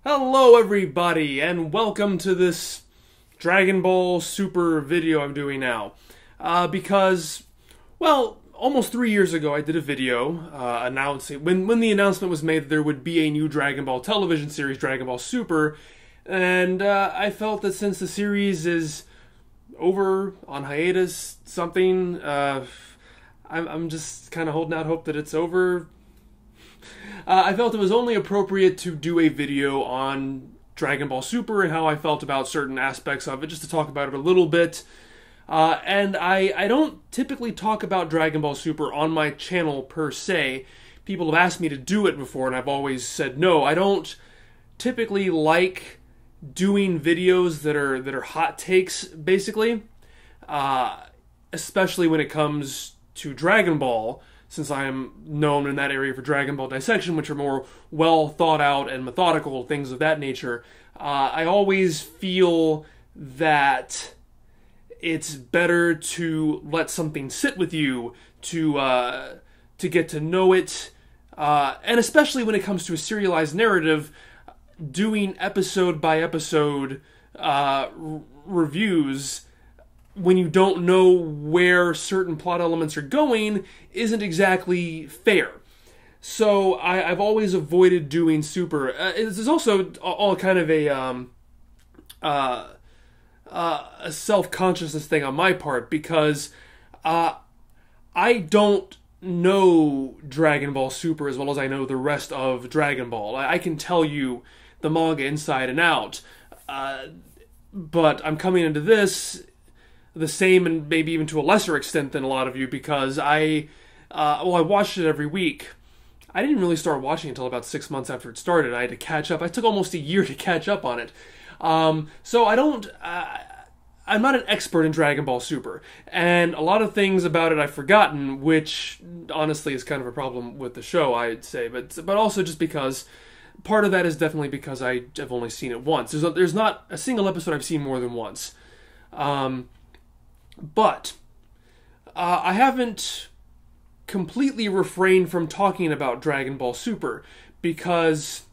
Hello everybody, and welcome to this Dragon Ball Super video I'm doing now. Almost 3 years ago I did a video announcing, when the announcement was made that there would be a new Dragon Ball television series, Dragon Ball Super, and I felt that since the series is over, on hiatus, I'm just kind of holding out hope that it's over. I felt it was only appropriate to do a video on Dragon Ball Super and how I felt about certain aspects of it, just to talk about it a little bit. And I don't typically talk about Dragon Ball Super on my channel per se. People have asked me to do it before, and I've always said no. I don't typically like doing videos that are hot takes, basically. Especially when it comes to Dragon Ball, since I am known in that area for Dragon Ball dissection, which are more well thought out and methodical, things of that nature. I always feel that it's better to let something sit with you, to get to know it, and especially when it comes to a serialized narrative, doing episode by episode reviews when you don't know where certain plot elements are going isn't exactly fair. So I've always avoided doing Super. It's also all kind of a self-consciousness thing on my part, because I don't know Dragon Ball Super as well as I know the rest of Dragon Ball. I can tell you the manga inside and out, but I'm coming into this the same, and maybe even to a lesser extent than a lot of you, because I watched it every week. I didn't really start watching until about 6 months after it started. I had to catch up. I took almost a year to catch up on it. So I'm not an expert in Dragon Ball Super, and a lot of things about it I've forgotten, which honestly is kind of a problem with the show, I'd say, but also just because part of that is definitely because I have only seen it once. There's not a single episode I've seen more than once. But I haven't completely refrained from talking about Dragon Ball Super, because,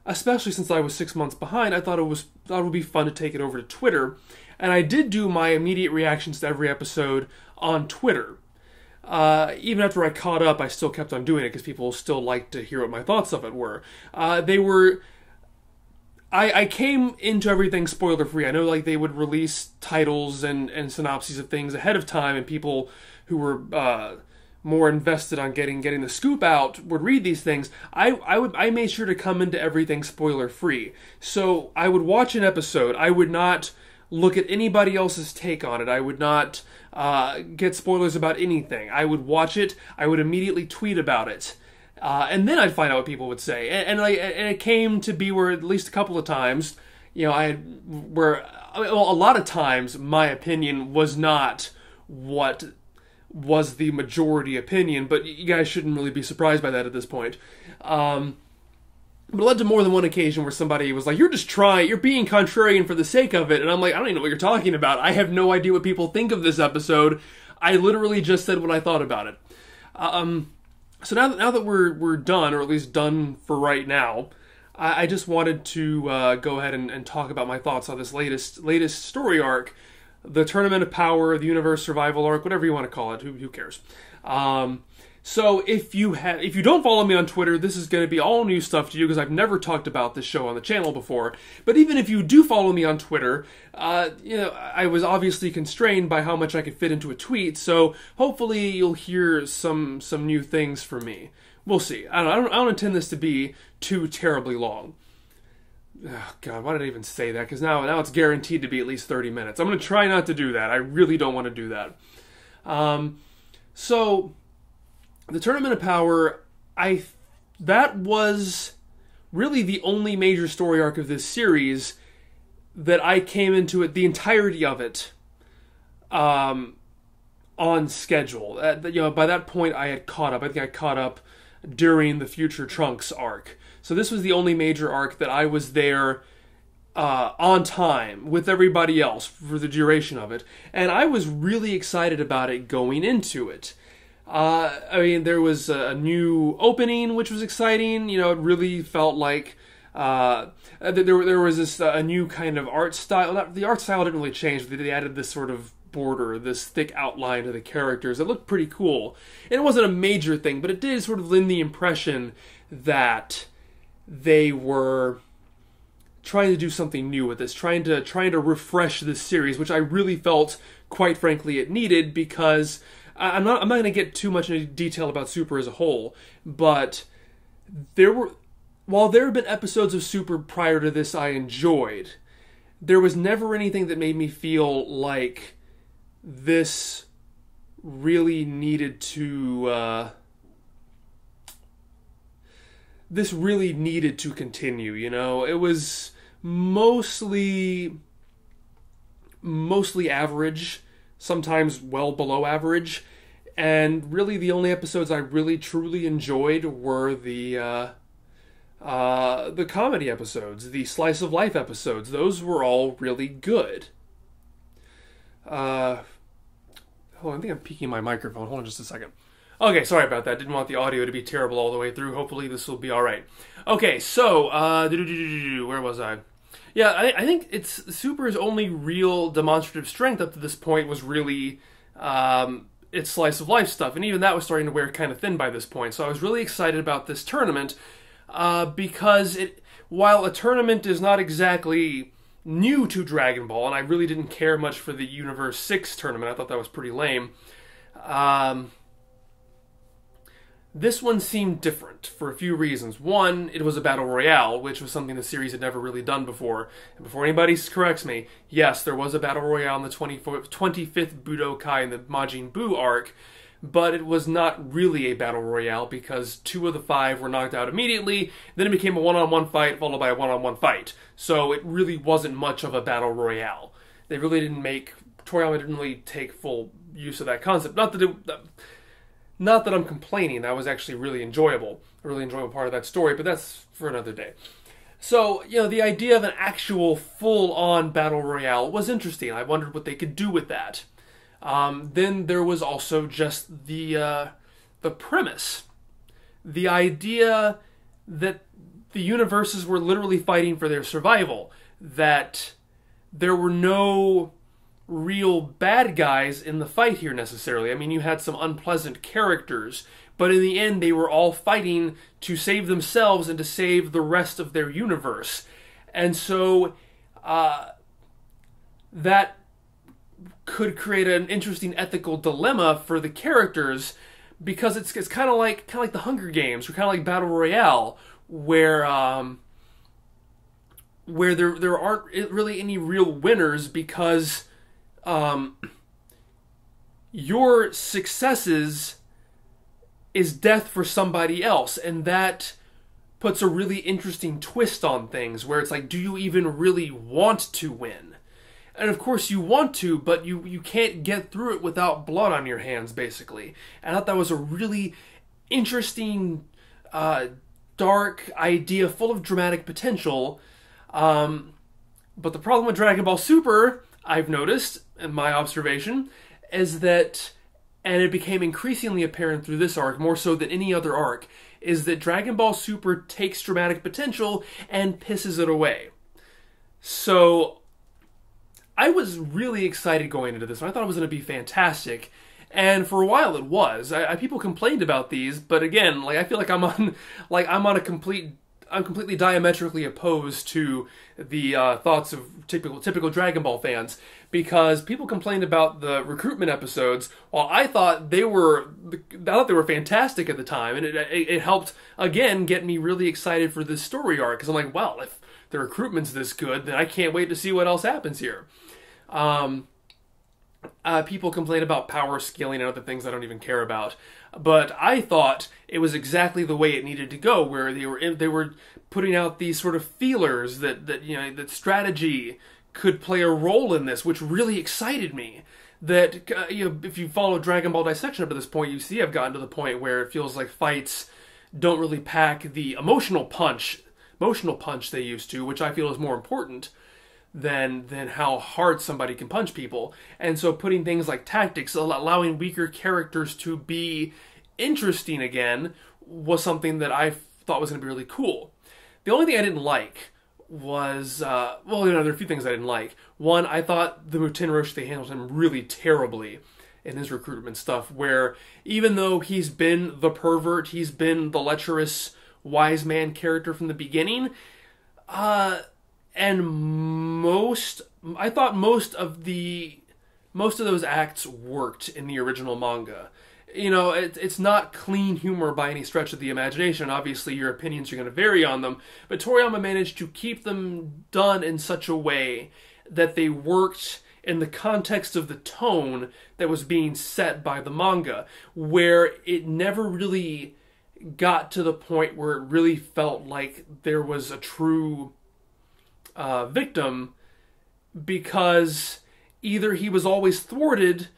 especially since I was 6 months behind, I thought it would be fun to take it over to Twitter, and I did do my immediate reactions to every episode on Twitter. Even after I caught up, I still kept on doing it because people still liked to hear what my thoughts of it were. I came into everything spoiler-free. I know, like, they would release titles and synopses of things ahead of time, and people who were more invested on getting the scoop out would read these things. I made sure to come into everything spoiler-free. So I would watch an episode. I would not look at anybody else's take on it. I would not get spoilers about anything. I would watch it. I would immediately tweet about it. And then I'd find out what people would say, and it came to be where at least a couple of times, a lot of times my opinion was not what was the majority opinion, but you guys shouldn't really be surprised by that at this point. But it led to more than one occasion where somebody was like, you're being contrarian for the sake of it, and I'm like, I don't even know what you're talking about. I have no idea what people think of this episode. I literally just said what I thought about it. So now that we're done, or at least done for right now, I just wanted to go ahead and talk about my thoughts on this latest story arc, the Tournament of Power, the Universe Survival arc, whatever you want to call it. Who cares? So if you don't follow me on Twitter, this is going to be all new stuff to you, because I've never talked about this show on the channel before. But even if you do follow me on Twitter, I was obviously constrained by how much I could fit into a tweet. So hopefully you'll hear some new things from me. We'll see. I don't intend this to be too terribly long. Oh, God, why did I even say that? Because now it's guaranteed to be at least 30 minutes. I'm going to try not to do that. I really don't want to do that. So the Tournament of Power, that was really the only major story arc of this series that I came into it, the entirety of it, on schedule. By that point I had caught up. I think I caught up during the Future Trunks arc. So this was the only major arc that I was there on time with everybody else for the duration of it. And I was really excited about it going into it. I mean, there was a new opening, which was exciting. You know, it really felt like There was this a new kind of art style. The art style didn't really change. They added this sort of border, this thick outline to the characters. It looked pretty cool. And it wasn't a major thing, but it did sort of lend the impression that they were trying to do something new with this, trying to refresh this series, which I really felt, quite frankly, it needed, because I'm not going to get too much into detail about Super as a whole, but while there have been episodes of Super prior to this I enjoyed, there was never anything that made me feel like this really needed to continue, you know? It was mostly average, sometimes well below average, and really the only episodes I really truly enjoyed were the comedy episodes, the slice of life episodes. Those were all really good. Hold on, I think I'm peeking my microphone. Hold on just a second. Okay, sorry about that. Didn't want the audio to be terrible all the way through. Hopefully this will be alright. Okay, so, where was I? Yeah, I think Super's only real demonstrative strength up to this point was really its slice of life stuff, and even that was starting to wear kind of thin by this point. So I was really excited about this tournament because while a tournament is not exactly new to Dragon Ball, and I really didn't care much for the Universe 6 tournament, I thought that was pretty lame. This one seemed different for a few reasons. One, it was a battle royale, which was something the series had never really done before. And before anybody corrects me, yes, there was a battle royale in the 25th Budokai in the Majin Buu arc, but it was not really a battle royale because 2 of the 5 were knocked out immediately. Then it became a one-on-one fight followed by a one-on-one fight. So it really wasn't much of a battle royale. They really didn't Toriyama didn't really take full use of that concept. Not that I'm complaining, that was actually really enjoyable. A really enjoyable part of that story, but that's for another day. So, you know, the idea of an actual full-on battle royale was interesting. I wondered what they could do with that. Then there was also just the premise. The idea that the universes were literally fighting for their survival. That there were no real bad guys in the fight here necessarily. I mean, you had some unpleasant characters, but in the end they were all fighting to save themselves and to save the rest of their universe. And so that could create an interesting ethical dilemma for the characters, because it's kind of like the Hunger Games, or kind of like Battle Royale, where there aren't really any real winners, because your successes is death for somebody else, and that puts a really interesting twist on things, where it's like, do you even really want to win? And of course you want to, but you can't get through it without blood on your hands, basically. And I thought that was a really interesting, dark idea, full of dramatic potential. But the problem with Dragon Ball Super, I've noticed, in my observation, is that, and it became increasingly apparent through this arc, more so than any other arc, is that Dragon Ball Super takes dramatic potential and pisses it away. So I was really excited going into this, and I thought it was going to be fantastic. And for a while it was. People complained about these, but again, like, I feel like I'm completely diametrically opposed to the thoughts of typical Dragon Ball fans, because people complained about the recruitment episodes, while I thought they were fantastic at the time, and it helped again get me really excited for this story arc, because I'm like, well, if the recruitment's this good, then I can't wait to see what else happens here. People complain about power scaling and other things I don't even care about. But I thought it was exactly the way it needed to go, where they were putting out these sort of feelers that strategy could play a role in this, which really excited me. That if you follow Dragon Ball Dissection up to this point, you see I've gotten to the point where it feels like fights don't really pack the emotional punch they used to, which I feel is more important than how hard somebody can punch people. And so putting things like tactics, allowing weaker characters to be interesting again, was something that I thought was going to be really cool. The only thing I didn't like was, well, there are a few things I didn't like. One, I thought the Muten Roshi, they handled him really terribly in his recruitment stuff, where even though he's been the pervert, he's been the lecherous wise man character from the beginning, and I thought most of those acts worked in the original manga. You know, it's not clean humor by any stretch of the imagination. Obviously, your opinions are going to vary on them, but Toriyama managed to keep them done in such a way that they worked in the context of the tone that was being set by the manga, where it never really got to the point where it really felt like there was a true victim, because either he was always thwarted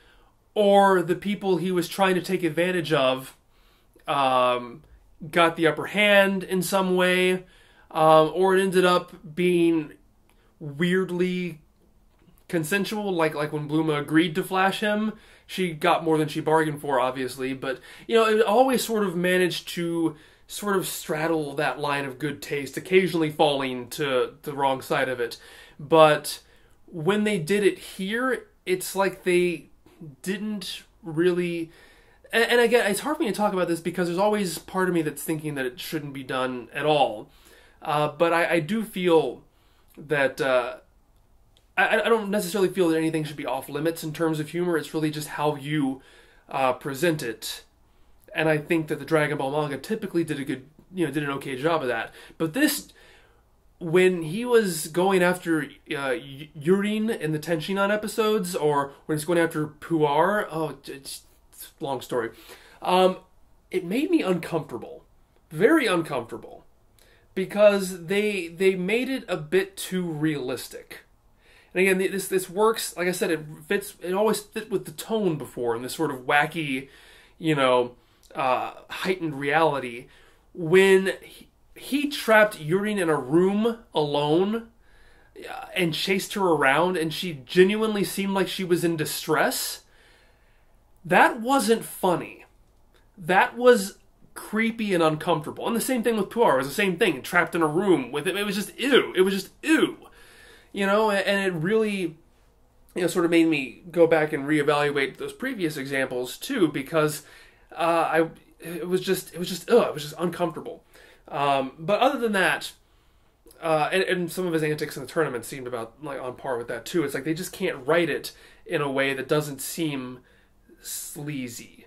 or the people he was trying to take advantage of got the upper hand in some way, or it ended up being weirdly consensual, like when Bluma agreed to flash him. She got more than she bargained for, obviously, but, you know, it always sort of managed to sort of straddle that line of good taste, occasionally falling to the wrong side of it. But when they did it here, it's like they didn't really... And again, it's hard for me to talk about this because there's always part of me that's thinking that it shouldn't be done at all. But I do feel that... I don't necessarily feel that anything should be off limits in terms of humor. It's really just how you present it. And I think that the Dragon Ball manga typically did an okay job of that. But this, when he was going after Jiren in the Tenshinhan episodes, or when he's going after Puar, it's a long story. It made me uncomfortable, very uncomfortable, because they made it a bit too realistic. And again, this works, like I said, it always fit with the tone before, and this sort of wacky, heightened reality. When he trapped Jiren in a room alone and chased her around, and she genuinely seemed like she was in distress, that wasn't funny. That was creepy and uncomfortable. And the same thing with Puar. It was the same thing, trapped in a room with him. It was just ew. It was just ew. And it really, sort of made me go back and reevaluate those previous examples too, because it was just uncomfortable. But other than that, and some of his antics in the tournament seemed about like on par with that too. It's like they just can't write it in a way that doesn't seem sleazy.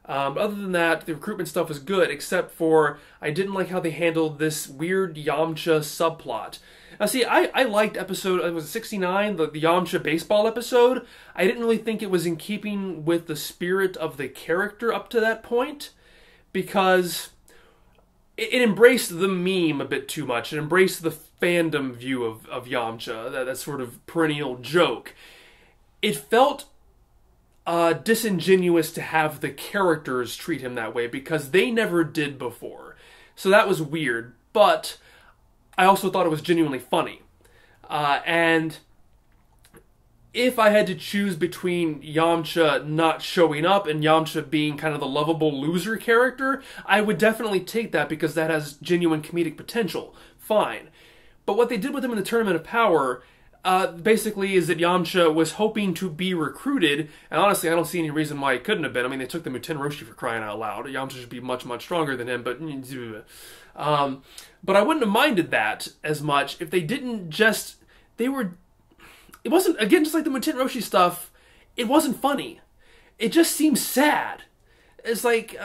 But other than that, the recruitment stuff was good, except for I didn't like how they handled this weird Yamcha subplot. Now, see, I liked episode, it was 69, the Yamcha baseball episode. I didn't really think it was in keeping with the spirit of the character up to that point, because it embraced the meme a bit too much. It embraced the fandom view of Yamcha, that sort of perennial joke. It felt disingenuous to have the characters treat him that way, because they never did before. So that was weird, but I also thought it was genuinely funny. And if I had to choose between Yamcha not showing up and Yamcha being kind of the lovable loser character, I would definitely take that, because that has genuine comedic potential. Fine. But what they did with him in the Tournament of Power basically is that Yamcha was hoping to be recruited, and honestly, I don't see any reason why he couldn't have been. I mean, they took the Muten Roshi for crying out loud. Yamcha should be much, much stronger than him, but I wouldn't have minded that as much if they didn't just... It wasn't, again, just like the Muten Roshi stuff, it wasn't funny. It just seems sad. It's like,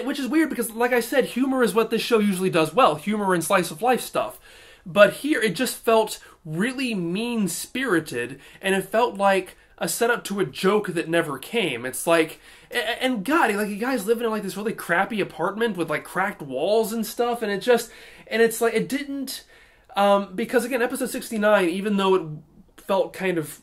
which is weird, because like I said, humor is what this show usually does well. Humor and slice of life stuff. But here, it just felt really mean-spirited, and it felt like a setup to a joke that never came. It's like, and God, you guys living in like this really crappy apartment with like cracked walls and stuff, and it's like, it didn't, because again, episode 69, even though it felt kind of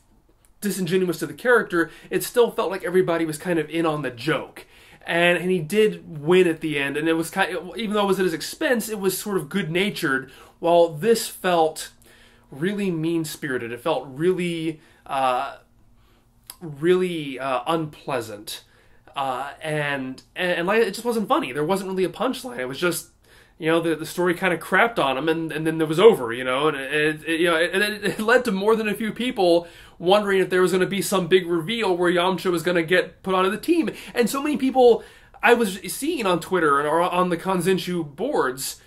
disingenuous to the character, it still felt like everybody was kind of in on the joke. And he did win at the end, and it was kind of, even though it was at his expense, it was sort of good-natured, while this felt really mean-spirited. It felt really, really unpleasant. And like, it just wasn't funny. There wasn't really a punchline. It was just the story kind of crapped on him, and then it was over, and it led to more than a few people wondering if there was going to be some big reveal where Yamcha was going to get put onto the team. And so many people I was seeing on Twitter or on the Kanzenshu boards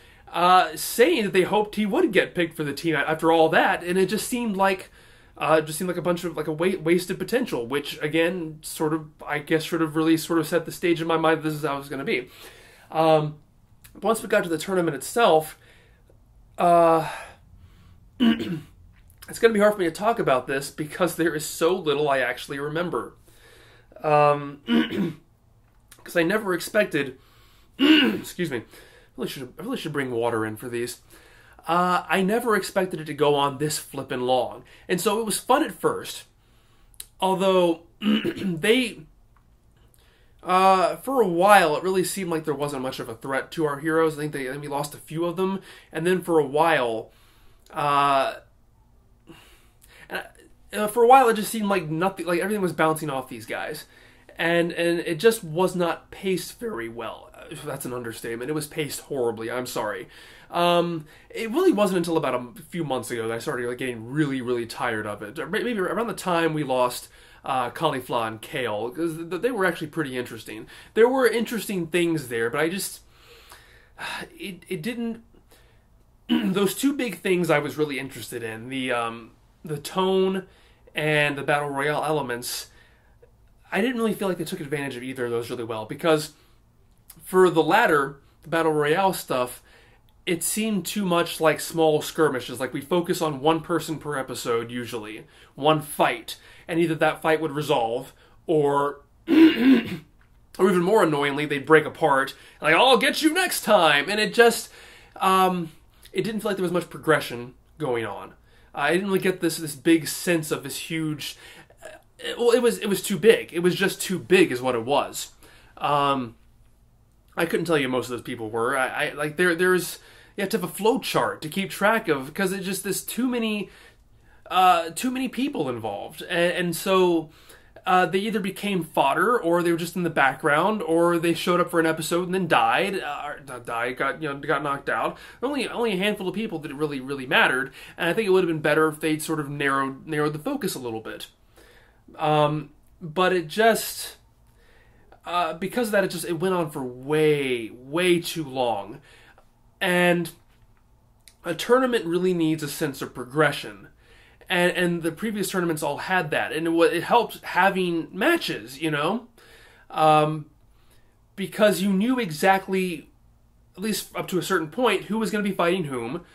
saying that they hoped he would get picked for the team after all that, and it just seemed like a bunch of a wasted potential, which again sort of really set the stage in my mind that this is how it was going to be. Once we got to the tournament itself, it's going to be hard for me to talk about this because there is so little I actually remember. Because I never expected... excuse me. I really should bring water in for these. I never expected it to go on this flippin' long. And so it was fun at first. Although, they... for a while, it really seemed like there wasn't much of a threat to our heroes. I think we lost a few of them. And then for a while... it just seemed like nothing, like everything was bouncing off these guys, and it just was not paced very well. That's an understatement. It was paced horribly. I'm sorry. It really wasn't until about a few months ago that I started getting really, really tired of it. Maybe around the time we lost Caulifla and Kale, because they were actually pretty interesting. There were interesting things there, but I just it didn't. Those two big things I was really interested in, the tone and the Battle Royale elements, I didn't really feel like they took advantage of either of those really well, because for the latter, the Battle Royale stuff, it seemed too much like small skirmishes. Like, we focus on one person per episode, usually. One fight. And either that fight would resolve, or... or even more annoyingly, they'd break apart. Like, I'll get you next time! And it just... it didn't feel like there was much progression going on. I didn't really get this big sense of this huge... it was too big. It was just too big is what it was. I couldn't tell you most of those people were. There's... You have to have a flow chart to keep track of, because it's just there's too many people involved, and so they either became fodder, or they were just in the background, or they showed up for an episode and then died. Got knocked out. Only a handful of people that it really mattered, and I think it would have been better if they'd sort of narrowed the focus a little bit. But it just because of that, it went on for way too long. And a tournament really needs a sense of progression. And the previous tournaments all had that. And it helped having matches, because you knew exactly, at least up to a certain point, who was going to be fighting whom.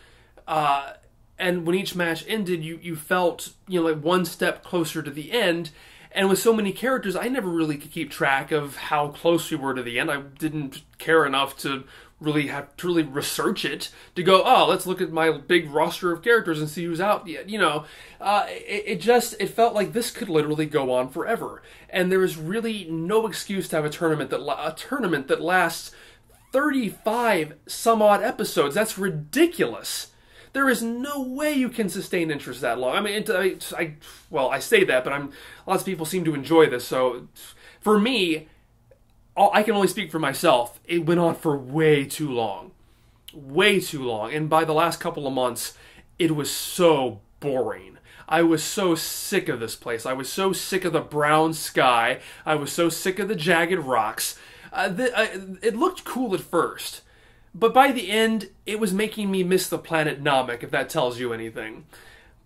And when each match ended, you felt, like one step closer to the end. And with so many characters, I never really could keep track of how close we were to the end. I didn't care enough to really have to really research it, to go, oh, let's look at my big roster of characters and see who's out yet. It felt like this could literally go on forever, and there is really no excuse to have a tournament that lasts 35 some odd episodes. That's ridiculous. There is no way you can sustain interest that long. I mean, I say that, but lots of people seem to enjoy this. So, for me, I can only speak for myself. It went on for way too long. Way too long. And by the last couple of months, it was so boring. I was so sick of this place. I was so sick of the brown sky. I was so sick of the jagged rocks. It looked cool at first, but by the end, it was making me miss the planet Namek, if that tells you anything.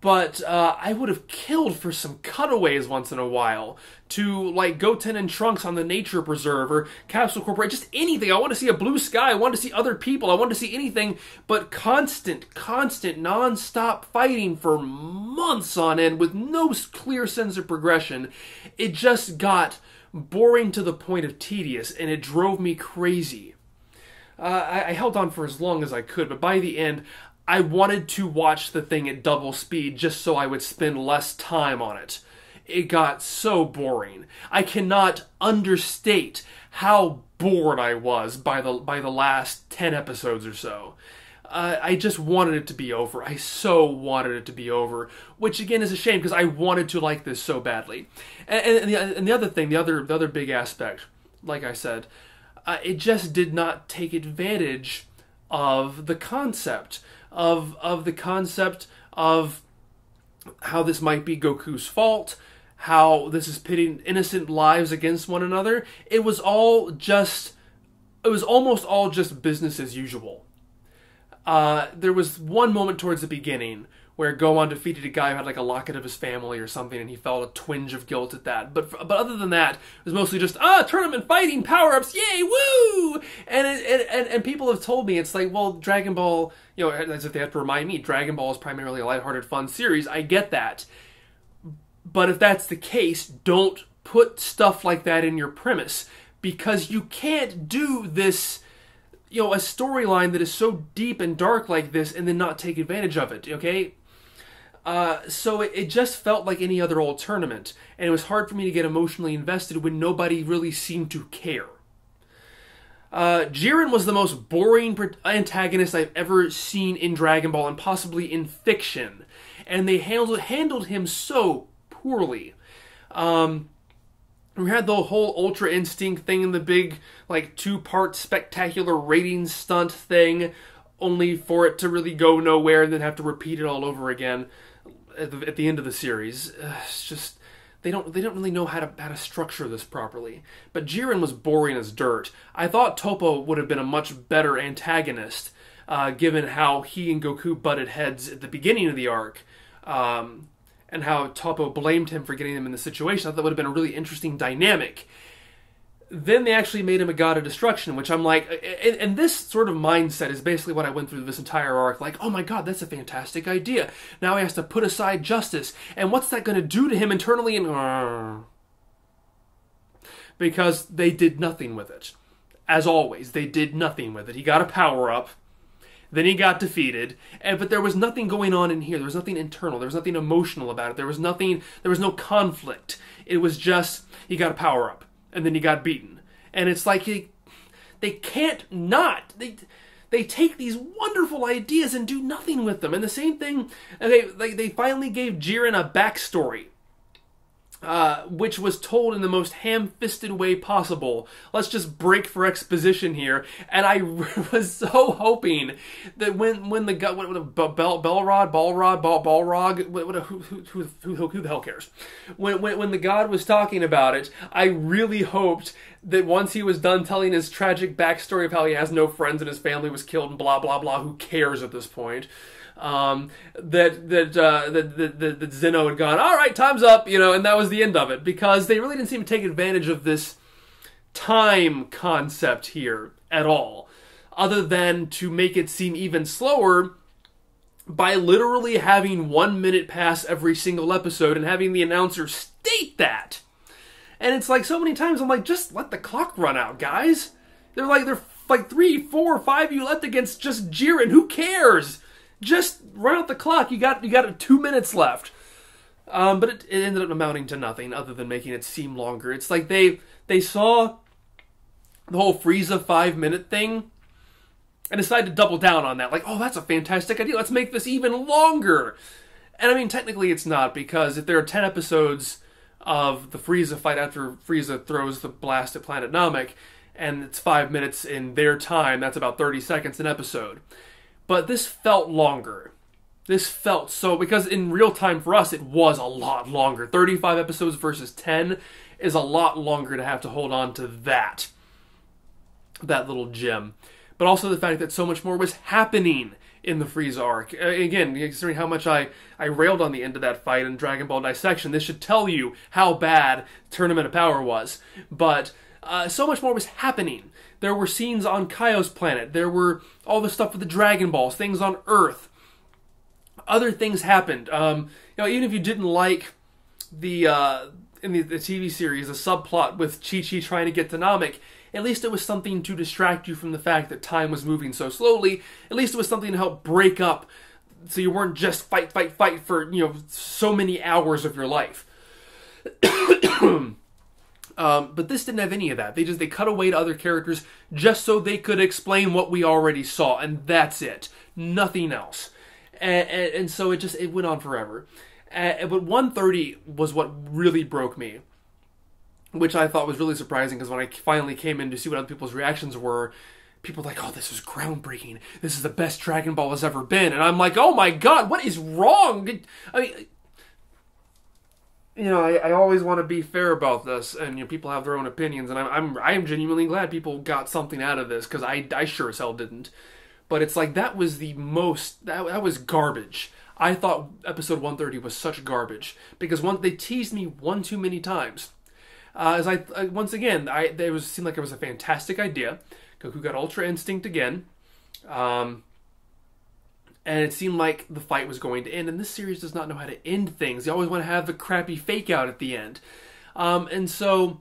But I would have killed for some cutaways once in a while, to like Goten and Trunks on the nature preserve, or Capsule Corporation, just anything. I want to see a blue sky, I want to see other people, I want to see anything but constant, non-stop fighting for months on end with no clear sense of progression. It just got boring to the point of tedious, and it drove me crazy. I held on for as long as I could, but by the end, I wanted to watch the thing at double speed just so I would spend less time on it. It got so boring. I cannot understate how bored I was by the last 10 episodes or so. I just wanted it to be over. I so wanted it to be over, which again is a shame because I wanted to like this so badly. And the other thing, the other big aspect, like I said, it just did not take advantage of the concept of how this might be Goku's fault, how this is pitting innocent lives against one another. It was almost all just business as usual. There was one moment towards the beginning where Gohan defeated a guy who had like a locket of his family or something, and he felt a twinge of guilt at that. But other than that, it was mostly just tournament fighting, power-ups, yay, woo! And people have told me, it's like, well, Dragon Ball, as if they have to remind me, Dragon Ball is primarily a lighthearted, fun series. I get that. But if that's the case, don't put stuff like that in your premise, because you can't do this, a storyline that is so deep and dark like this and then not take advantage of it, okay? So it just felt like any other old tournament, and it was hard for me to get emotionally invested when nobody really seemed to care. Jiren was the most boring antagonist I've ever seen in Dragon Ball, and possibly in fiction, and they handled him so poorly. We had the whole Ultra Instinct thing in the big, like, 2-part spectacular rating stunt thing, only for it to really go nowhere and then have to repeat it all over again at the end of the series. It's just, they don't really know how to structure this properly. But Jiren was boring as dirt. I thought Toppo would have been a much better antagonist, given how he and Goku butted heads at the beginning of the arc, and how Toppo blamed him for getting them in the situation. I thought that would have been a really interesting dynamic. Then they actually made him a god of destruction, which I'm like, and this sort of mindset is basically what I went through this entire arc. Like, oh my god, that's a fantastic idea. Now he has to put aside justice, and what's that going to do to him internally? And because they did nothing with it. As always, they did nothing with it. He got a power-up, then he got defeated, but there was nothing going on in here. There was nothing internal. There was nothing emotional about it. There was no conflict. It was just, he got a power-up, and then he got beaten. And it's like, they can't not. They take these wonderful ideas and do nothing with them. And the same thing, they finally gave Jiren a backstory, which was told in the most ham-fisted way possible. Let's just break for exposition here. And I was so hoping that when the guy, who the hell cares? When the god was talking about it, I really hoped that once he was done telling his tragic backstory of how he has no friends and his family was killed and blah blah blah, who cares at this point? That Zeno had gone, all right, time's up, and that was the end of it, because they really didn't seem to take advantage of this time concept here at all, other than to make it seem even slower by literally having 1 minute pass every single episode and having the announcer state that. And it's like, so many times I'm like, just let the clock run out, guys. They're like 3, 4, 5 you left against just Jiren. Who cares? Just run out the clock. You got 2 minutes left. But it ended up amounting to nothing other than making it seem longer. It's like they saw the whole Frieza 5-minute thing and decided to double down on that. Like, oh, that's a fantastic idea. Let's make this even longer. And I mean, technically it's not, because if there are 10 episodes of the Frieza fight after Frieza throws the blast at Planet Namek, and it's 5 minutes in their time, that's about 30 seconds an episode. But this felt longer. This felt so, because in real time for us, it was a lot longer. 35 episodes versus 10 is a lot longer to have to hold on to that little gem. But also the fact that so much more was happening in the Frieza arc. Again, considering how much I railed on the end of that fight in Dragon Ball Dissection, this should tell you how bad Tournament of Power was. But so much more was happening. There were scenes on Kaio's planet. There were all the stuff with the Dragon Balls, things on Earth. Other things happened. Even if you didn't like in the TV series, the subplot with Chi-Chi trying to get to Namek, at least it was something to distract you from the fact that time was moving so slowly. At least it was something to help break up, so you weren't just fight for, so many hours of your life. But this didn't have any of that. They cut away to other characters just so they could explain what we already saw, and that's it. Nothing else. And so it went on forever. But 130 was what really broke me, which I thought was really surprising, because when I finally came in to see what other people's reactions were, people are like, oh, this is groundbreaking. This is the best Dragon Ball has ever been. And I'm like, oh my god, what is wrong? I mean, you know, I always want to be fair about this, and you know, people have their own opinions, and I'm genuinely glad people got something out of this, because I sure as hell didn't. But it's like, that was the most, that was garbage. I thought episode 130 was such garbage, because they teased me one too many times. Once again, seemed like it was a fantastic idea. Goku got Ultra Instinct again. And it seemed like the fight was going to end. And this series does not know how to end things. They always want to have the crappy fake out at the end. And so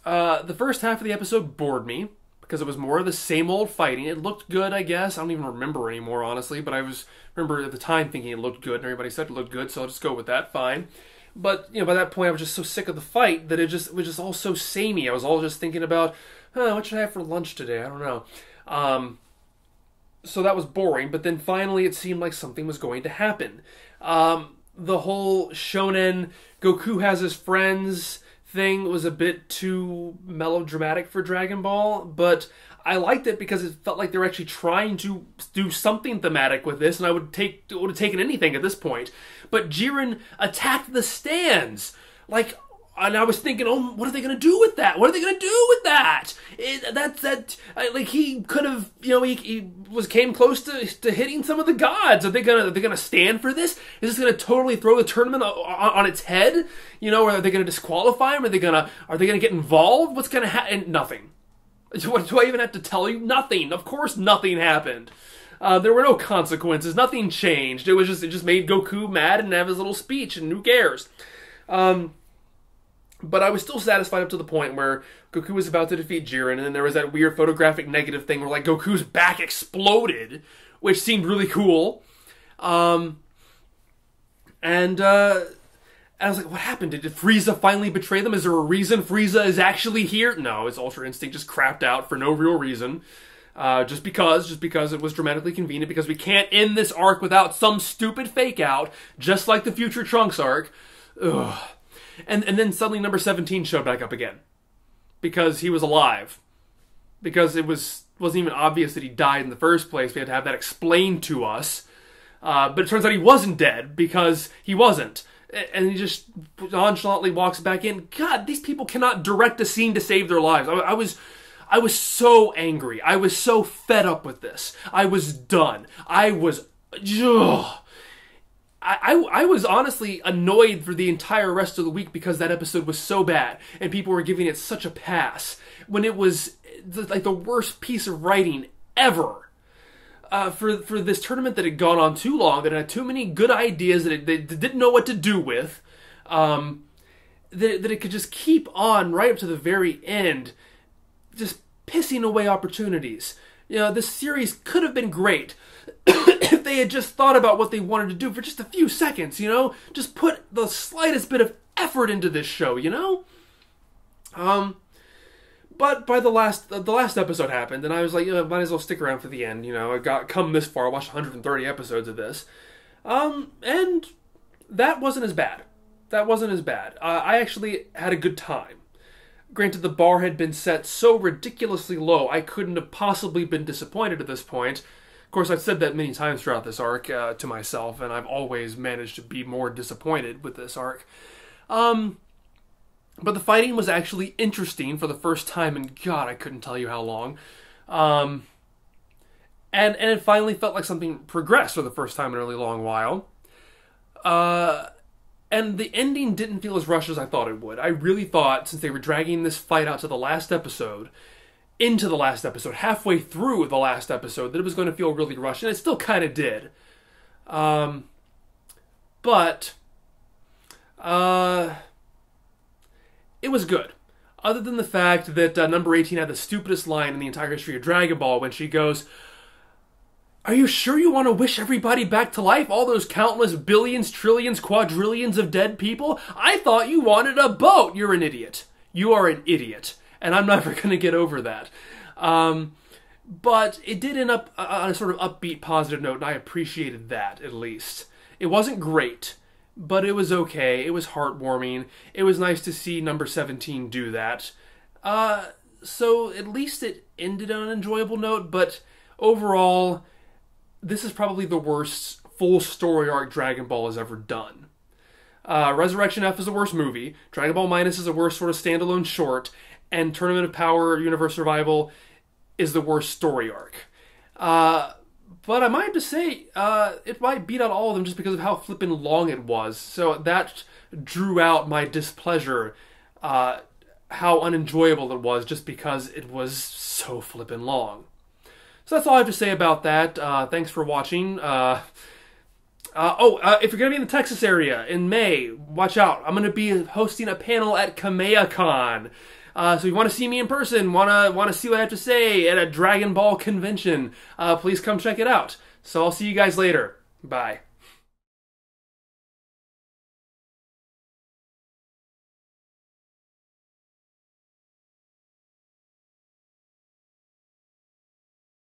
the first half of the episode bored me, because it was more of the same old fighting. It looked good, I guess. I don't even remember anymore, honestly. But remember at the time thinking it looked good, and everybody said it looked good, so I'll just go with that. Fine. But you know, by that point, I was just so sick of the fight that it was just all so samey. I was all just thinking about, what should I have for lunch today? I don't know. So that was boring. But then finally, it seemed like something was going to happen. The whole shonen Goku has his friends thing was a bit too melodramatic for Dragon Ball, but I liked it because it felt like they were actually trying to do something thematic with this, and it would have taken anything at this point. But Jiren attacked the stands, like, and I was thinking, oh, what are they going to do with that? What are they going to do with that? Like, he could have, you know, he came close to hitting some of the gods. Are they gonna stand for this? Is this gonna totally throw the tournament on its head? You know, or are they gonna disqualify him? Are they gonna get involved? What's gonna happen? Nothing. What do I even have to tell you? Nothing. Of course, nothing happened. There were no consequences. Nothing changed. It just made Goku mad and have his little speech, and who cares? But I was still satisfied up to the point where Goku was about to defeat Jiren, and then there was that weird photographic negative thing where, like, Goku's back exploded, which seemed really cool. And I was like, what happened? Did Frieza finally betray them? Is there a reason Frieza is actually here? No, his Ultra Instinct just crapped out for no real reason. Just because it was dramatically convenient, because we can't end this arc without some stupid fake out, just like the Future Trunks arc. Ugh. And then suddenly number 17 showed back up again, because he was alive. Because it wasn't even obvious that he died in the first place. We had to have that explained to us. But it turns out he wasn't dead, because he wasn't. And he just nonchalantly walks back in. God, these people cannot direct a scene to save their lives. I was so angry. I was so fed up with this. I was done. I was honestly annoyed for the entire rest of the week, because that episode was so bad and people were giving it such a pass when it was like the worst piece of writing ever. For this tournament that had gone on too long, that had too many good ideas that they didn't know what to do with, that it could just keep on right up to the very end, just pissing away opportunities. You know, this series could have been great if they had just thought about what they wanted to do for just a few seconds, you know? Just put the slightest bit of effort into this show, you know? But by the last episode happened, and I was like, might as well stick around for the end, you know? I got come this far, I watched 130 episodes of this. And that wasn't as bad. I actually had a good time. Granted, the bar had been set so ridiculously low, I couldn't have possibly been disappointed at this point. Of course, I've said that many times throughout this arc to myself, and I've always managed to be more disappointed with this arc. But the fighting was actually interesting for the first time in, God, I couldn't tell you how long. And it finally felt like something progressed for the first time in a really long while. And the ending didn't feel as rushed as I thought it would. I really thought, since they were dragging this fight out to the last episode, into the last episode, halfway through the last episode, that it was going to feel really rushed, and it still kind of did. But it was good. Other than the fact that number 18 had the stupidest line in the entire history of Dragon Ball, when she goes, "Are you sure you want to wish everybody back to life? All those countless billions, trillions, quadrillions of dead people? I thought you wanted a boat. You're an idiot. You are an idiot." And I'm never going to get over that. But it did end up on a sort of upbeat, positive note, and I appreciated that, at least. It wasn't great, but it was okay. It was heartwarming. It was nice to see number 17 do that. so at least it ended on an enjoyable note, but overall, this is probably the worst full story arc Dragon Ball has ever done. Resurrection F is the worst movie, Dragon Ball Minus is the worst sort of standalone short, and Tournament of Power Universe Survival is the worst story arc. But I might have to say, it might beat out all of them just because of how flippin' long it was. So that drew out my displeasure, how unenjoyable it was just because it was so flippin' long. So that's all I have to say about that. Thanks for watching. If you're going to be in the Texas area in May, watch out. I'm going to be hosting a panel at KamehaCon. So if you want to see me in person, want to see what I have to say at a Dragon Ball convention, please come check it out. So I'll see you guys later. Bye.